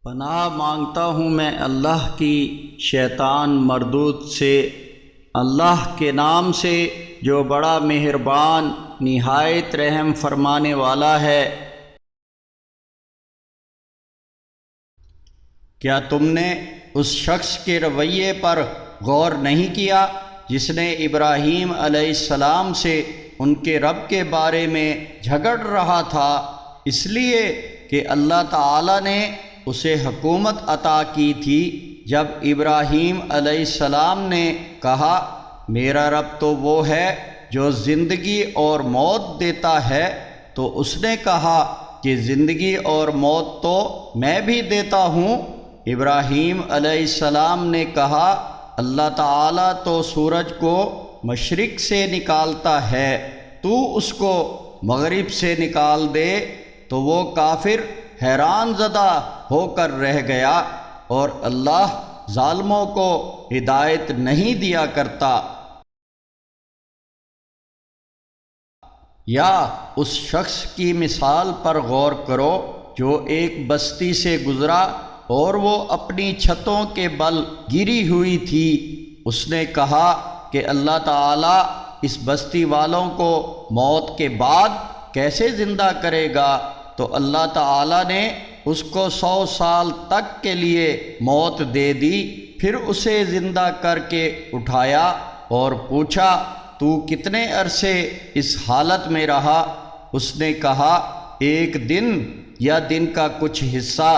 پناہ مانگتا ہوں میں اللہ کی شیطان مردود سے، اللہ کے نام سے جو بڑا مہربان نہایت رحم فرمانے والا ہے۔ کیا تم نے اس شخص کے رویے پر غور نہیں کیا جس نے ابراہیم علیہ السلام سے ان کے رب کے بارے میں جھگڑ رہا تھا، اس لیے کہ اللہ تعالی نے اسے حکومت عطا کی تھی؟ جب ابراہیم علیہ السلام نے کہا میرا رب تو وہ ہے جو زندگی اور موت دیتا ہے، تو اس نے کہا کہ زندگی اور موت تو میں بھی دیتا ہوں۔ ابراہیم علیہ السلام نے کہا اللہ تعالیٰ تو سورج کو مشرق سے نکالتا ہے، تو اس کو مغرب سے نکال دے۔ تو وہ کافر حیران زدہ ہو کر رہ گیا، اور اللہ ظالموں کو ہدایت نہیں دیا کرتا۔ یا اس شخص کی مثال پر غور کرو جو ایک بستی سے گزرا اور وہ اپنی چھتوں کے بل گری ہوئی تھی۔ اس نے کہا کہ اللہ تعالیٰ اس بستی والوں کو موت کے بعد کیسے زندہ کرے گا؟ تو اللہ تعالیٰ نے اس کو 100 سال تک کے لیے موت دے دی، پھر اسے زندہ کر کے اٹھایا اور پوچھا تو کتنے عرصے اس حالت میں رہا؟ اس نے کہا ایک دن یا دن کا کچھ حصہ۔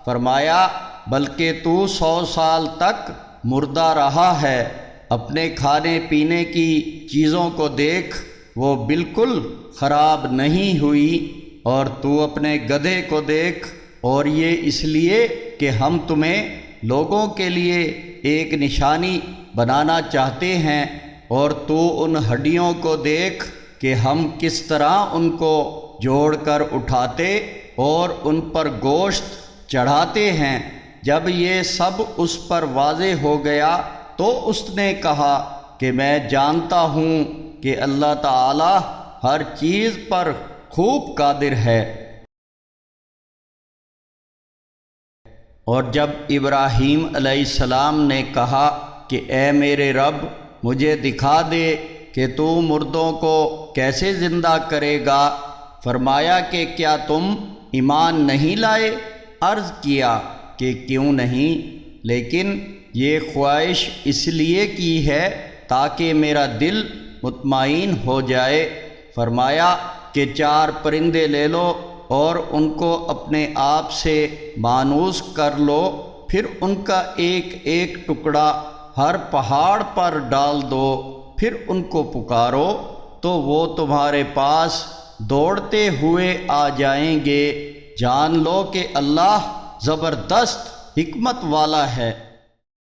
فرمایا بلکہ تو 100 سال تک مردہ رہا ہے۔ اپنے کھانے پینے کی چیزوں کو دیکھ، وہ بالکل خراب نہیں ہوئی، اور تو اپنے گدھے کو دیکھ، اور یہ اس لیے کہ ہم تمہیں لوگوں کے لیے ایک نشانی بنانا چاہتے ہیں، اور تو ان ہڈیوں کو دیکھ کہ ہم کس طرح ان کو جوڑ کر اٹھاتے اور ان پر گوشت چڑھاتے ہیں۔ جب یہ سب اس پر واضح ہو گیا تو اس نے کہا کہ میں جانتا ہوں کہ اللہ تعالی ہر چیز پر خوب قادر ہے۔ اور جب ابراہیم علیہ السلام نے کہا کہ اے میرے رب مجھے دکھا دے کہ تو مردوں کو کیسے زندہ کرے گا، فرمایا کہ کیا تم ایمان نہیں لائے؟ عرض کیا کہ کیوں نہیں، لیکن یہ خواہش اس لیے کی ہے تاکہ میرا دل مطمئن ہو جائے۔ فرمایا کہ 4 پرندے لے لو اور ان کو اپنے آپ سے مانوس کر لو، پھر ان کا ایک ایک ٹکڑا ہر پہاڑ پر ڈال دو، پھر ان کو پکارو تو وہ تمہارے پاس دوڑتے ہوئے آ جائیں گے۔ جان لو کہ اللہ زبردست حکمت والا ہے۔